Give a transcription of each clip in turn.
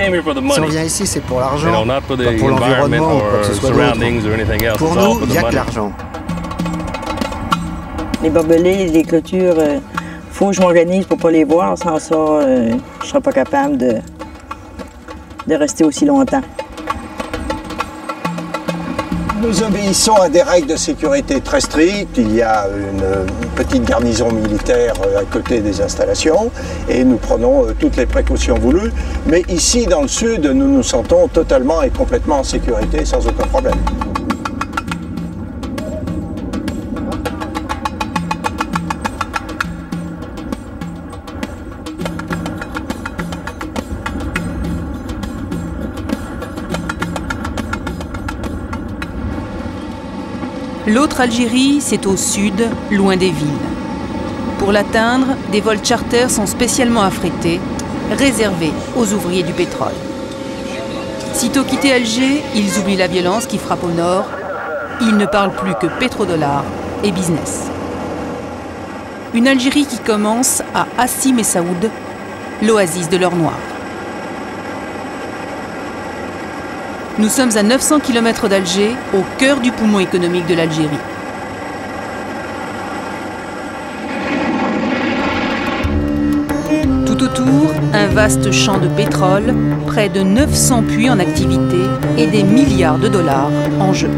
Si on vient ici, c'est pour l'argent, pas pour l'environnement ou quoi que ce soit d'autre. Pour nous, il n'y a que l'argent. Les barbelés, les clôtures, faut que je m'organise pour ne pas les voir. Sans ça, je ne serai pas capable de rester aussi longtemps. Nous obéissons à des règles de sécurité très strictes. Il y a une petite garnison militaire à côté des installations et nous prenons toutes les précautions voulues. Mais ici, dans le sud, nous nous sentons totalement et complètement en sécurité sans aucun problème. L'autre Algérie, c'est au sud, loin des villes. Pour l'atteindre, des vols charters sont spécialement affrétés, réservés aux ouvriers du pétrole. Sitôt quitté Alger, ils oublient la violence qui frappe au nord. Ils ne parlent plus que pétrodollars et business. Une Algérie qui commence à Hassim et Saoud, l'oasis de l'or noir. Nous sommes à 900 km d'Alger, au cœur du poumon économique de l'Algérie. Tout autour, un vaste champ de pétrole, près de 900 puits en activité et des milliards de dollars en jeu.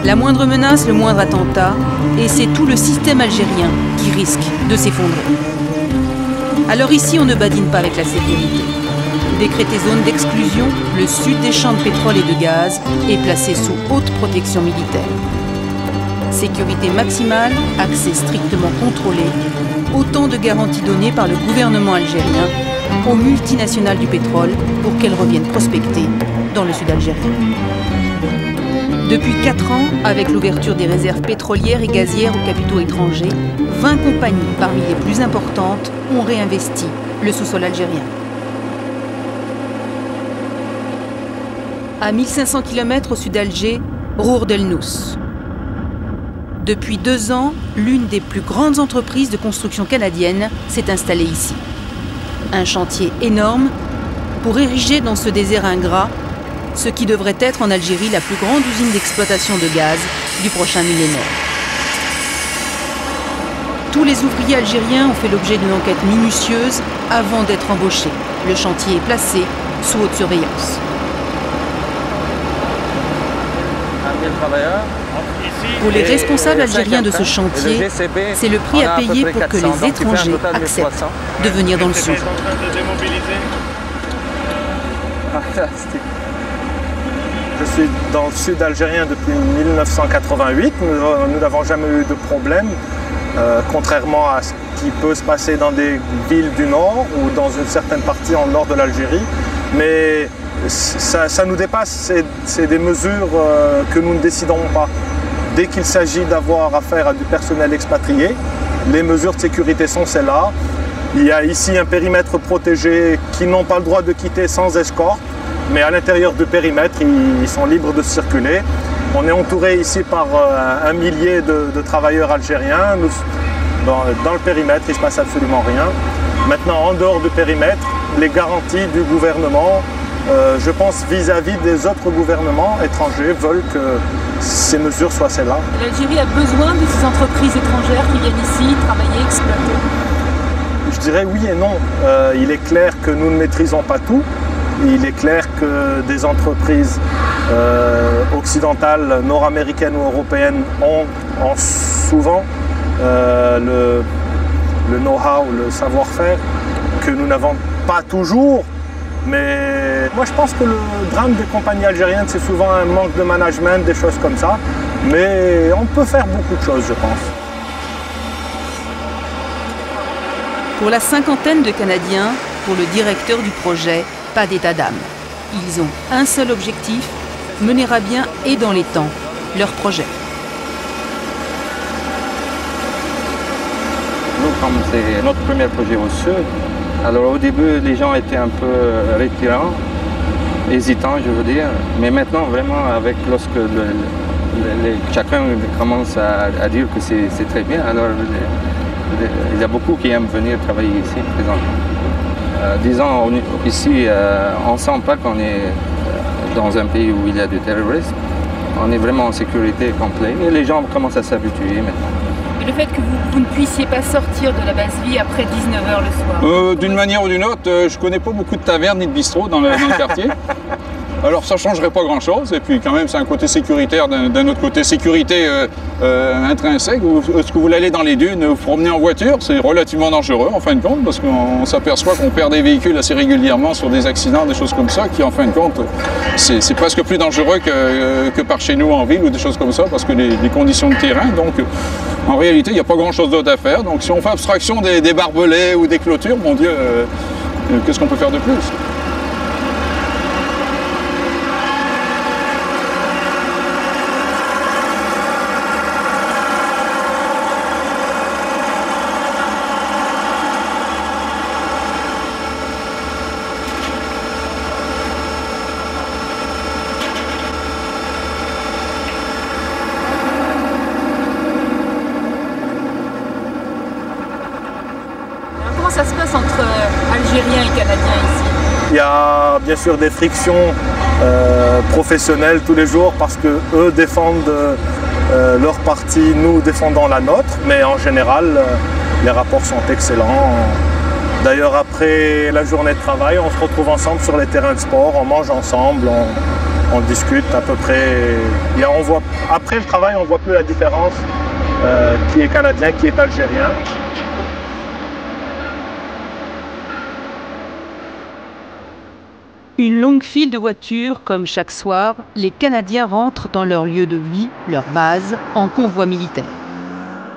La moindre menace, le moindre attentat, et c'est tout le système algérien qui risque de s'effondrer. Alors ici, on ne badine pas avec la sécurité. Décrété zone d'exclusion, le sud des champs de pétrole et de gaz est placé sous haute protection militaire. Sécurité maximale, accès strictement contrôlé, autant de garanties données par le gouvernement algérien aux multinationales du pétrole pour qu'elles reviennent prospecter dans le sud algérien. Depuis 4 ans, avec l'ouverture des réserves pétrolières et gazières aux capitaux étrangers, 20 compagnies parmi les plus importantes ont réinvesti le sous-sol algérien. À 1500 km au sud d'Alger, Rour El Nous. Depuis 2 ans, l'une des plus grandes entreprises de construction canadienne s'est installée ici. Un chantier énorme pour ériger dans ce désert ingrat ce qui devrait être en Algérie la plus grande usine d'exploitation de gaz du prochain millénaire. Tous les ouvriers algériens ont fait l'objet d'une enquête minutieuse avant d'être embauchés. Le chantier est placé sous haute surveillance. Pour les responsables algériens de ce chantier, c'est le prix à payer pour que les étrangers acceptent de venir dans le sud. Je suis dans le sud algérien depuis 1988. Nous n'avons jamais eu de problème, contrairement à ce qui peut se passer dans des villes du nord ou dans une certaine partie en nord de l'Algérie. Mais ça nous dépasse, c'est des mesures que nous ne décidons pas. Dès qu'il s'agit d'avoir affaire à du personnel expatrié, les mesures de sécurité sont celles-là. Il y a ici un périmètre protégé qui n'ont pas le droit de quitter sans escorte, mais à l'intérieur du périmètre, ils sont libres de circuler. On est entouré ici par 1 millier de travailleurs algériens. Dans le périmètre, il ne se passe absolument rien. Maintenant, en dehors du périmètre, les garanties du gouvernement, je pense vis-à-vis des autres gouvernements étrangers, veulent que ces mesures soient celles-là. L'Algérie a besoin de ces entreprises étrangères qui viennent ici travailler, exploiter? Je dirais oui et non. Il est clair que nous ne maîtrisons pas tout. Il est clair que des entreprises occidentales, nord-américaines ou européennes ont souvent le know-how, le savoir-faire que nous n'avons pas toujours. Mais moi je pense que le drame des compagnies algériennes, c'est souvent un manque de management, des choses comme ça. Mais on peut faire beaucoup de choses, je pense. Pour la cinquantaine de Canadiens, pour le directeur du projet, pas d'état d'âme. Ils ont un seul objectif, mener à bien et dans les temps leur projet. Nous, comme c'est notre premier projet au sud, alors au début les gens étaient un peu réticents, hésitants je veux dire, mais maintenant vraiment lorsque chacun commence à dire que c'est très bien, alors il y a beaucoup qui aiment venir travailler ici présentement. disons, ici, on ne sent pas qu'on est dans un pays où il y a du terrorisme. On est vraiment en sécurité complète et les gens commencent à s'habituer maintenant. Et le fait que vous ne puissiez pas sortir de la base vie après 19h le soir? D'une manière ou d'une autre, je ne connais pas beaucoup de tavernes ni de bistrots dans le quartier. Alors ça ne changerait pas grand-chose, et puis quand même c'est un côté sécuritaire, d'un autre côté sécurité intrinsèque. Est-ce que vous voulez aller dans les dunes, vous promener en voiture, c'est relativement dangereux en fin de compte, parce qu'on s'aperçoit qu'on perd des véhicules assez régulièrement sur des accidents, des choses comme ça, qui en fin de compte, c'est presque plus dangereux que par chez nous en ville ou des choses comme ça, parce que les conditions de terrain, donc en réalité il n'y a pas grand-chose d'autre à faire. Donc si on fait abstraction des barbelés ou des clôtures, mon Dieu, qu'est-ce qu'on peut faire de plus? Ça se passe entre Algériens et Canadiens ici? Il y a bien sûr des frictions professionnelles tous les jours parce qu'eux défendent leur partie, nous défendons la nôtre, mais en général les rapports sont excellents. D'ailleurs après la journée de travail, on se retrouve ensemble sur les terrains de sport, on mange ensemble, on discute à peu près. Après le travail, on ne voit plus la différence qui est canadien, qui est algérien. Une longue file de voitures, comme chaque soir, les Canadiens rentrent dans leur lieu de vie, leur base, en convoi militaire.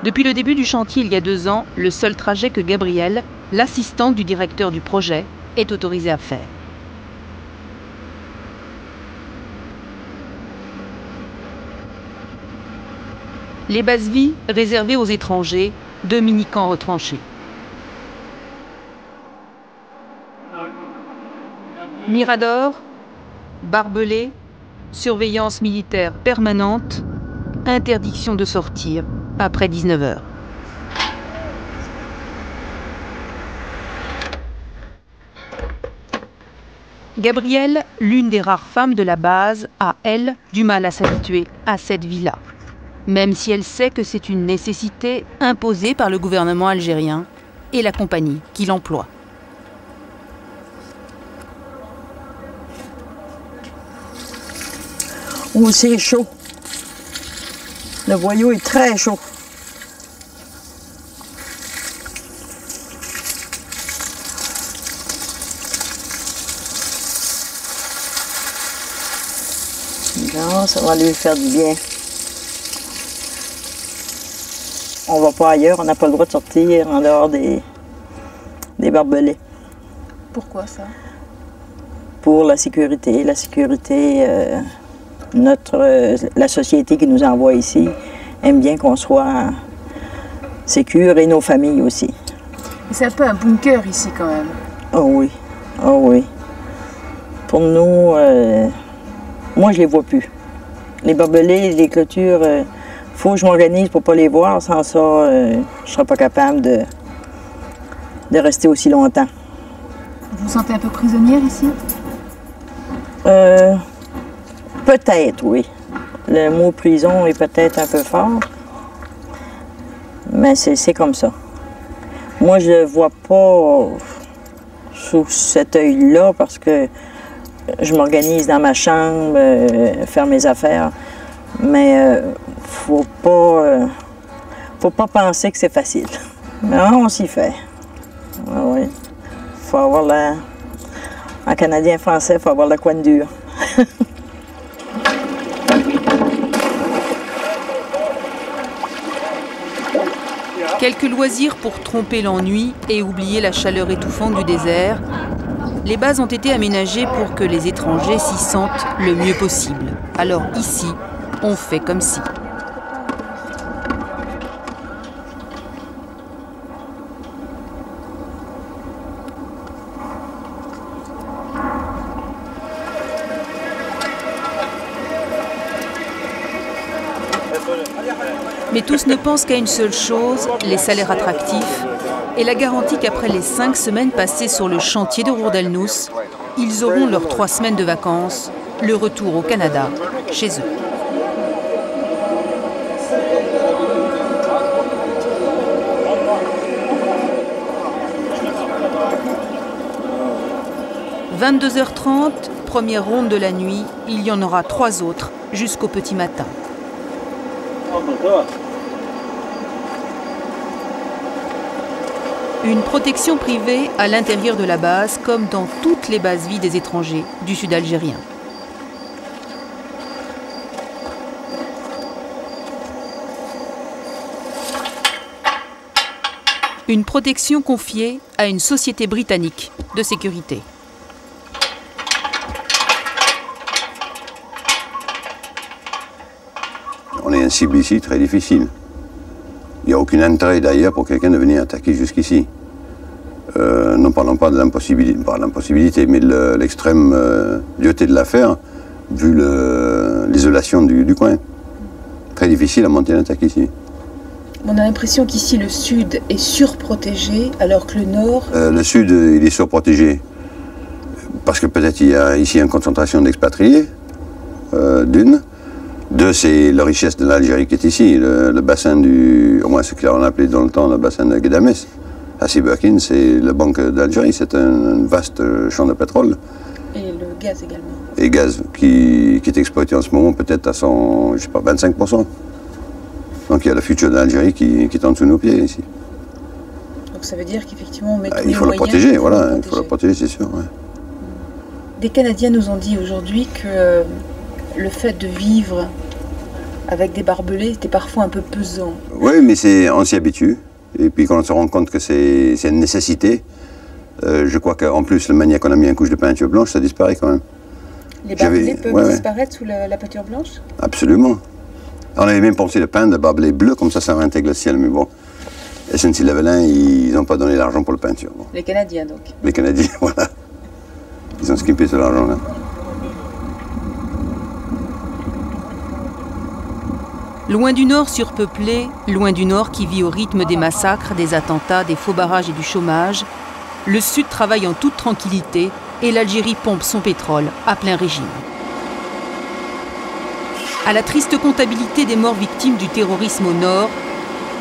Depuis le début du chantier il y a 2 ans, le seul trajet que Gabrielle, l'assistante du directeur du projet, est autorisée à faire. Les bases vie réservées aux étrangers, 2 mini-camps retranchés. Mirador, barbelés, surveillance militaire permanente, interdiction de sortir après 19h. Gabrielle, l'une des rares femmes de la base, a, elle, du mal à s'habituer à cette vie-là, même si elle sait que c'est une nécessité imposée par le gouvernement algérien et la compagnie qui l'emploie. Oh, c'est chaud. Le boyau est très chaud. Non, ça va lui faire du bien. On va pas ailleurs, on n'a pas le droit de sortir en dehors des barbelés. Pourquoi ça? Pour la sécurité. La sécurité, la société qui nous envoie ici aime bien qu'on soit sécure et nos familles aussi. C'est un peu un bunker ici quand même. Oh oui, oh oui. Pour nous, moi je les vois plus. Les barbelés, les clôtures, faut que je m'organise pour pas les voir. Sans ça, je serais pas capable de rester aussi longtemps. Vous vous sentez un peu prisonnière ici? Peut-être, oui. Le mot prison est peut-être un peu fort, mais c'est comme ça. Moi, je ne vois pas sous cet œil-là parce que je m'organise dans ma chambre, faire mes affaires, mais faut pas penser que c'est facile. Mais on s'y fait. Ah oui. Faut avoir la... En canadien français, il faut avoir la coin dure. Quelques loisirs pour tromper l'ennui et oublier la chaleur étouffante du désert. Les bases ont été aménagées pour que les étrangers s'y sentent le mieux possible. Alors ici, on fait comme si. Mais tous ne pensent qu'à une seule chose, les salaires attractifs et la garantie qu'après les 5 semaines passées sur le chantier de Roerdelnoes, ils auront leurs 3 semaines de vacances, le retour au Canada, chez eux. « 22h30, première ronde de la nuit, il y en aura 3 autres jusqu'au petit matin. Une protection privée à l'intérieur de la base, comme dans toutes les bases vies des étrangers du sud algérien. Une protection confiée à une société britannique de sécurité. On est un cible ici très difficile. Il n'y a aucun intérêt d'ailleurs pour quelqu'un de venir attaquer jusqu'ici. Non parlons pas de l'impossibilité, mais l'extrême dureté de l'affaire, vu l'isolation du coin. Très difficile à monter une attaque ici. On a l'impression qu'ici le sud est surprotégé, alors que le nord... Le sud, il est surprotégé. Parce que peut-être il y a ici une concentration d'expatriés, d'une. 2, c'est la richesse de l'Algérie qui est ici, le bassin au moins ce qu'on a appelé dans le temps le bassin de Guédames. À Siberkin, c'est la banque d'Algérie, c'est un vaste champ de pétrole. Et le gaz également. Et gaz, qui est exploité en ce moment peut-être à 25%. Donc il y a le futur d'Algérie qui est en dessous de nos pieds ici. Donc ça veut dire qu'effectivement on met tous les il faut le protéger, voilà, il faut le protéger, c'est sûr. Ouais. Des Canadiens nous ont dit aujourd'hui que le fait de vivre avec des barbelés était parfois un peu pesant. Oui, mais on s'y habitue. Et puis quand on se rend compte que c'est une nécessité, je crois qu'en plus, la manière qu'on a mis une couche de peinture blanche, ça disparaît quand même. Les barbelés peuvent disparaître sous la peinture blanche? Absolument. On avait même pensé de peindre le barbelé bleu, comme ça réintègre le ciel, mais bon. SNC-Lavalin, ils n'ont pas donné l'argent pour la peinture. Bon. Les Canadiens, donc. Les Canadiens, voilà. Ils ont skippé tout l'argent, là. Loin du nord surpeuplé, loin du nord qui vit au rythme des massacres, des attentats, des faux barrages et du chômage, le sud travaille en toute tranquillité et l'Algérie pompe son pétrole à plein régime. À la triste comptabilité des morts victimes du terrorisme au nord,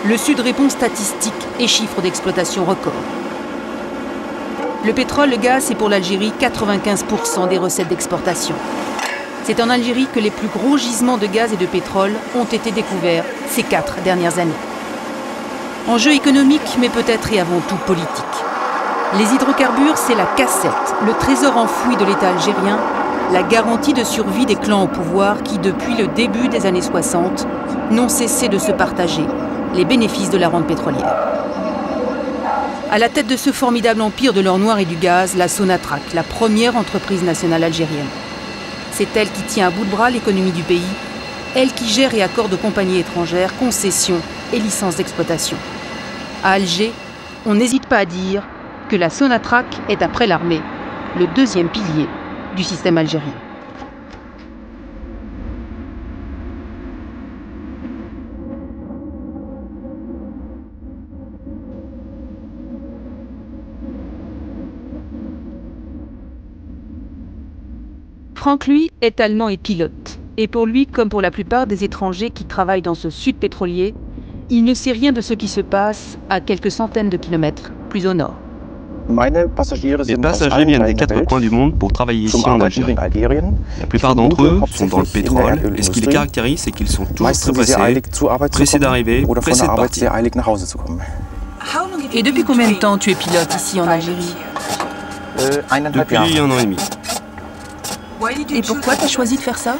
le sud répond statistiques et chiffres d'exploitation records. Le pétrole, le gaz, c'est pour l'Algérie 95% des recettes d'exportation. C'est en Algérie que les plus gros gisements de gaz et de pétrole ont été découverts ces 4 dernières années. Enjeu économique, mais peut-être et avant tout politique. Les hydrocarbures, c'est la cassette, le trésor enfoui de l'État algérien, la garantie de survie des clans au pouvoir qui, depuis le début des années 60, n'ont cessé de se partager les bénéfices de la rente pétrolière. À la tête de ce formidable empire de l'or noir et du gaz, la Sonatrach, la première entreprise nationale algérienne. C'est elle qui tient à bout de bras l'économie du pays, elle qui gère et accorde aux compagnies étrangères concessions et licences d'exploitation. À Alger, on n'hésite pas à dire que la Sonatrach est, après l'armée, le 2e pilier du système algérien. Franck, lui, est allemand et pilote. Et pour lui, comme pour la plupart des étrangers qui travaillent dans ce sud pétrolier, il ne sait rien de ce qui se passe à quelques centaines de kilomètres plus au nord. Les passagers viennent des 4 coins du monde pour travailler ici en Algérie. La plupart d'entre eux sont dans le pétrole et ce qui les caractérise, c'est qu'ils sont toujours très pressés d'arriver, pressés de partir. Et depuis combien de temps tu es pilote ici en Algérie? Depuis 1 an et demi. Et pourquoi tu as choisi de faire ça?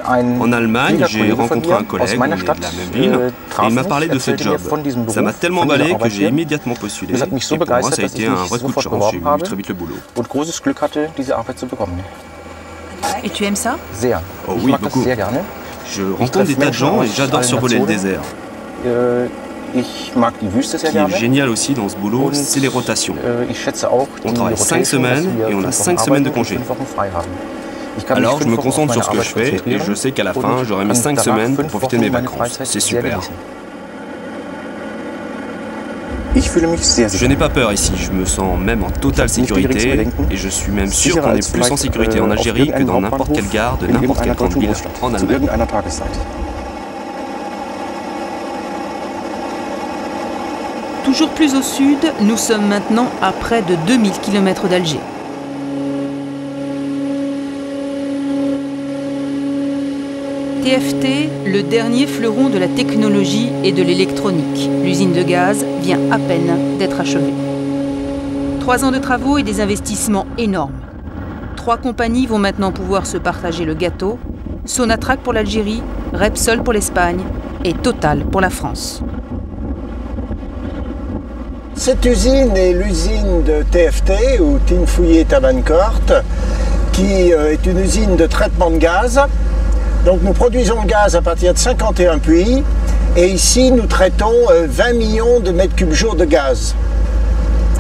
En Allemagne, j'ai rencontré un collègue, on est de la même ville, et il m'a parlé de ce job. Ça m'a tellement emballé que j'ai immédiatement postulé. Et pour moi, ça a été un vrai coup de chance, j'ai eu très vite le boulot. Et tu aimes ça? Oh oui, beaucoup. Je rencontre des tas de gens et j'adore survoler le désert. Ce qui est génial aussi dans ce boulot, c'est les rotations. On travaille 5 semaines et on a 5 semaines de congé. Alors je me concentre sur ce que je fais et je sais qu'à la fin, j'aurai mes 5 semaines pour profiter de mes vacances. C'est super. Je n'ai pas peur ici, je me sens même en totale sécurité et je suis même sûr qu'on est plus en sécurité en Algérie que dans n'importe quelle gare de n'importe quelle grande ville en Allemagne. Toujours plus au sud, nous sommes maintenant à près de 2000 km d'Alger. TFT, le dernier fleuron de la technologie et de l'électronique. L'usine de gaz vient à peine d'être achevée. 3 ans de travaux et des investissements énormes. 3 compagnies vont maintenant pouvoir se partager le gâteau. Sonatrach pour l'Algérie, Repsol pour l'Espagne et Total pour la France. Cette usine est l'usine de TFT, ou Tinfouillet Tabankort, qui est une usine de traitement de gaz. Donc nous produisons le gaz à partir de 51 puits et ici nous traitons 20 millions de mètres cubes jour de gaz.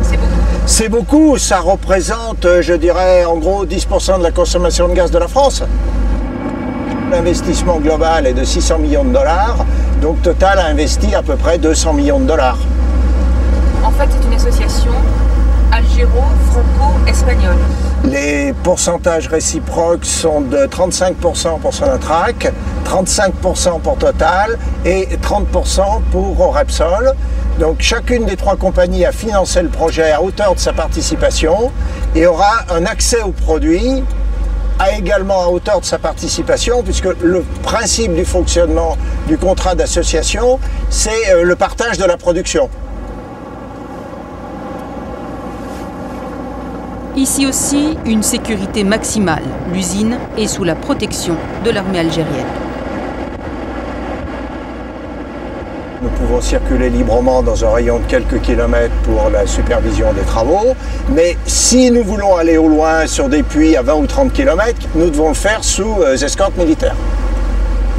C'est beaucoup. C'est beaucoup, ça représente, je dirais, en gros 10% de la consommation de gaz de la France. L'investissement global est de 600 millions de dollars, donc Total a investi à peu près 200 millions de dollars. En fait, c'est une association algéro-franco-espagnole. Les pourcentages réciproques sont de 35% pour Sonatrach, 35% pour Total et 30% pour Repsol. Donc chacune des 3 compagnies a financé le projet à hauteur de sa participation et aura un accès au produit également à hauteur de sa participation, puisque le principe du fonctionnement du contrat d'association, c'est le partage de la production. Ici aussi, une sécurité maximale. L'usine est sous la protection de l'armée algérienne. Nous pouvons circuler librement dans un rayon de quelques kilomètres pour la supervision des travaux, mais si nous voulons aller au loin sur des puits à 20 ou 30 km, nous devons le faire sous escorte militaire.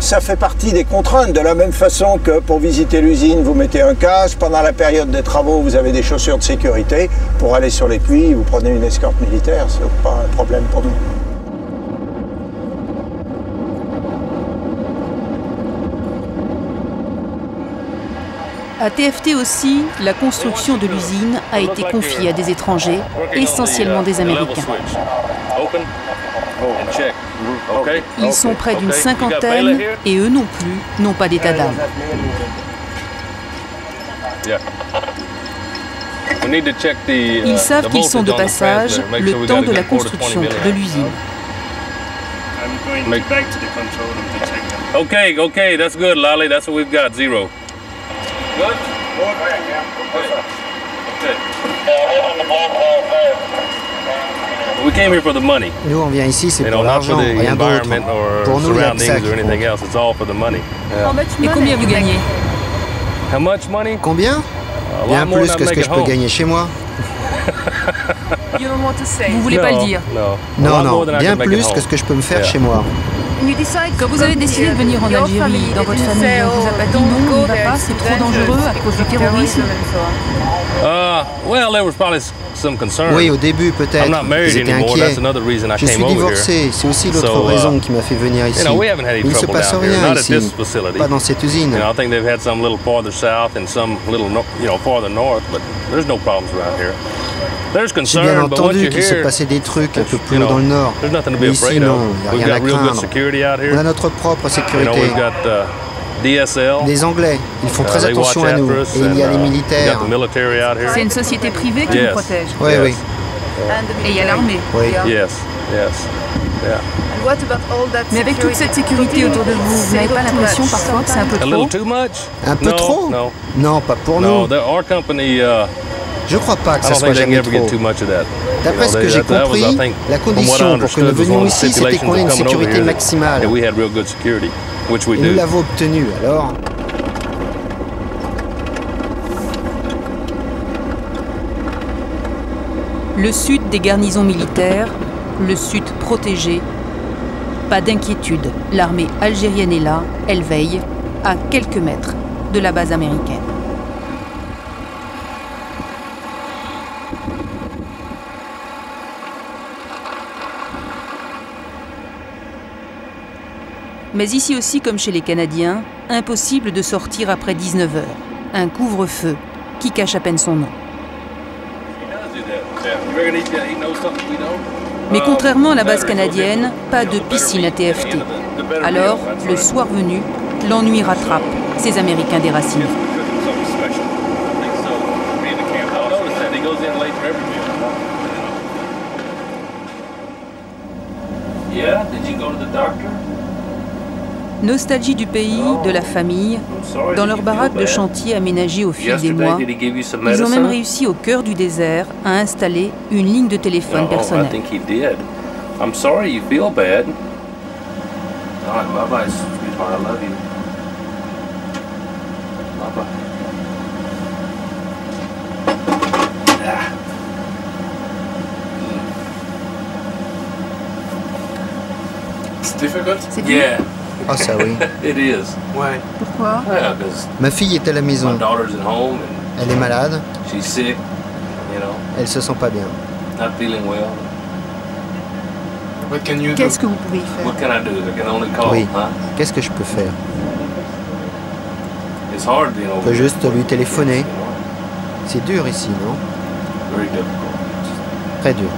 Ça fait partie des contraintes, de la même façon que pour visiter l'usine, vous mettez un casque, pendant la période des travaux, vous avez des chaussures de sécurité. Pour aller sur les puits, vous prenez une escorte militaire, ce n'est pas un problème pour nous. À TFT aussi, la construction de l'usine a été confiée à des étrangers, essentiellement des Américains. Ils sont près d'une 50aine et eux non plus n'ont pas d'état d'âme. Ils savent qu'ils sont de passage le temps de la construction de l'usine. Okay, that's good, Lolly. That's what we've got. 0. Good? We came here for the money. Nous, on vient ici, c'est pour l'argent, rien d'autre. Pour nous, il y a que ça qui compte. Et combien vous gagnez? Combien? Bien plus que ce que je peux gagner chez moi. Vous voulez pas le dire? Non, bien plus que ce que je peux me faire chez moi. Quand vous avez décidé de venir en Algérie, dans votre famille, on vous a pas dit non, on n'y va pas, c'est trop dangereux à cause du terrorisme? Oui, au début peut-être, ils étaient inquiets. Je suis divorcé, c'est aussi l'autre raison qui m'a fait venir ici. Il ne se passe rien ici, pas dans cette usine. J'ai bien entendu qu'il se passait des trucs un peu plus haut dans le nord. Mais ici, non, il n'y a rien à craindre. On a notre propre sécurité. Des Anglais, ils font très attention à nous. Et il y a les militaires. C'est une société privée qui nous protège. Oui. Et il y a l'armée. Oui. Mais avec toute cette sécurité autour de vous, vous n'avez pas l'impression parfois que c'est un peu trop? Un peu trop? Non, pas pour nous. Je crois pas que ça soit jamais trop. D'après ce que j'ai compris, la condition pour que nous venions ici, c'était qu'on ait une sécurité maximale. Et nous l'avons obtenue, alors. Le sud des garnisons militaires, le sud protégé. Pas d'inquiétude, l'armée algérienne est là, elle veille, à quelques mètres de la base américaine. Mais ici aussi, comme chez les Canadiens, impossible de sortir après 19 h. Un couvre-feu qui cache à peine son nom. Mais contrairement à la base canadienne, pas de piscine à TFT. Alors, le soir venu, l'ennui rattrape ces Américains déracinés. Nostalgie du pays, de la famille. Dans leur baraque de chantier aménagée au fil des mois, ils ont même réussi au cœur du désert à installer une ligne de téléphone personnelle. C'est dur. Ah ça oui. Ouais. Pourquoi? Ma fille est à la maison. Elle est malade. Elle se sent pas bien. Qu'est-ce que vous pouvez y faire? Oui. Qu'est-ce que je peux faire? Je peux juste lui téléphoner. C'est dur ici, non? Très dur.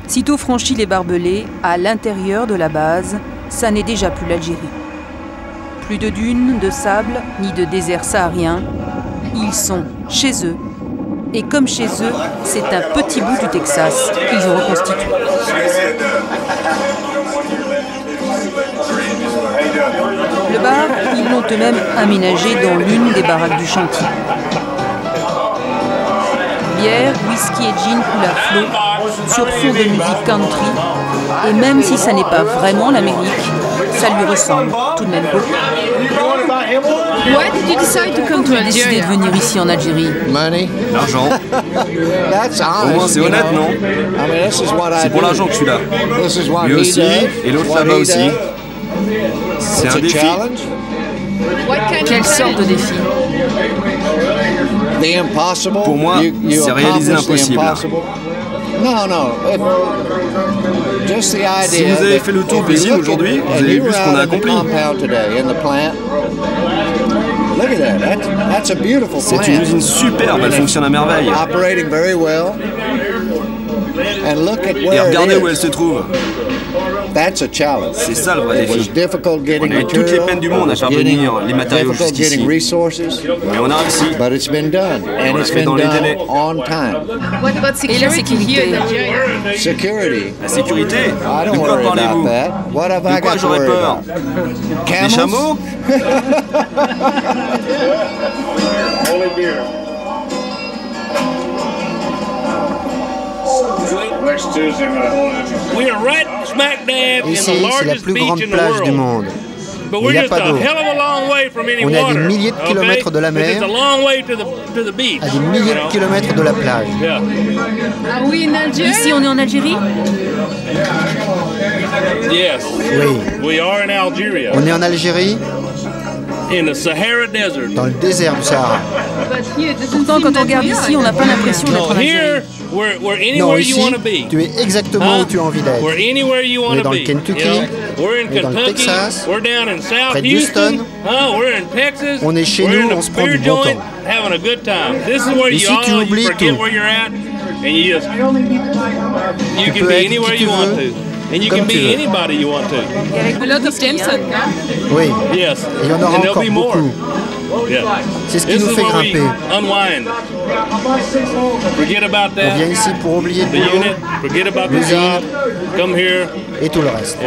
Sitôt franchi les barbelés, à l'intérieur de la base, ça n'est déjà plus l'Algérie. Plus de dunes, de sable, ni de désert saharien. Ils sont chez eux. Et comme chez eux, c'est un petit bout du Texas qu'ils ont reconstitué. Le bar, ils l'ont eux-mêmes aménagé dans l'une des baraques du chantier. Bière, whisky et gin coulent à flot sur fond de musique country. Et même si ça n'est pas vraiment l'Amérique, ça lui ressemble tout de même beaucoup. Pourquoi tu as décidé de venir ici en Algérie? L'argent. Au moins c'est honnête, non? C'est pour l'argent que je suis là. Lui aussi, et l'autre là-bas aussi. C'est un défi. Quelle sorte de défi? Pour moi, c'est réaliser l'impossible. Si vous avez fait le tour possible aujourd'hui, vous avez vu ce qu'on a accompli. C'est une usine superbe, elle fonctionne à merveille. Et regardez où elle se trouve. C'est ça le vrai défi. On a eu toutes les peines du monde à parvenir les matériaux jusqu'ici. Mais on a réussi. On l'a fait dans les délais. Et la sécurité? La sécurité? De quoi parlez-vous? De quoi j'aurais peur? Des chameaux? Ici, c'est la plus grande plage du monde. Il n'y a pas d'eau. On est à des milliers de kilomètres de la mer, à des milliers de kilomètres de la plage. Ici, on est en Algérie? Oui. On est en Algérie, dans le désert du Sahara. Pourtant, quand on regarde ici, on n'a pas l'impression d'être en Algérie. Non, ici, tu es exactement où tu as envie d'être. On est dans le Kentucky, on est dans le Texas, près d'Houston. On est chez nous, on se prend du bon temps. Ici, tu oublies tout. Tu peux être qui tu veux. Comme tu veux. Et avec Jameson. Oui, et il y en aura encore beaucoup. C'est ce qui nous fait grimper. On vient ici pour oublier le boulot, l'usine et tout le reste.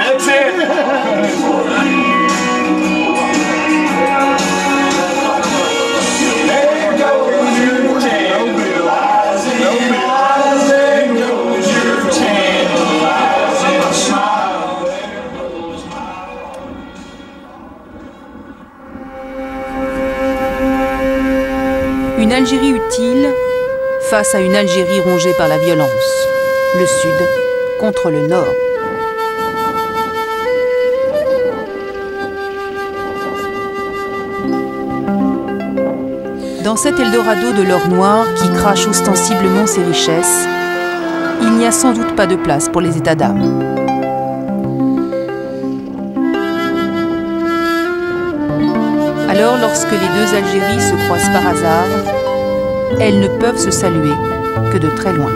That's it. Algérie utile face à une Algérie rongée par la violence. Le Sud contre le Nord. Dans cet Eldorado de l'or noir qui crache ostensiblement ses richesses, il n'y a sans doute pas de place pour les états d'âme. Alors, lorsque les deux Algéries se croisent par hasard, elles ne peuvent se saluer que de très loin.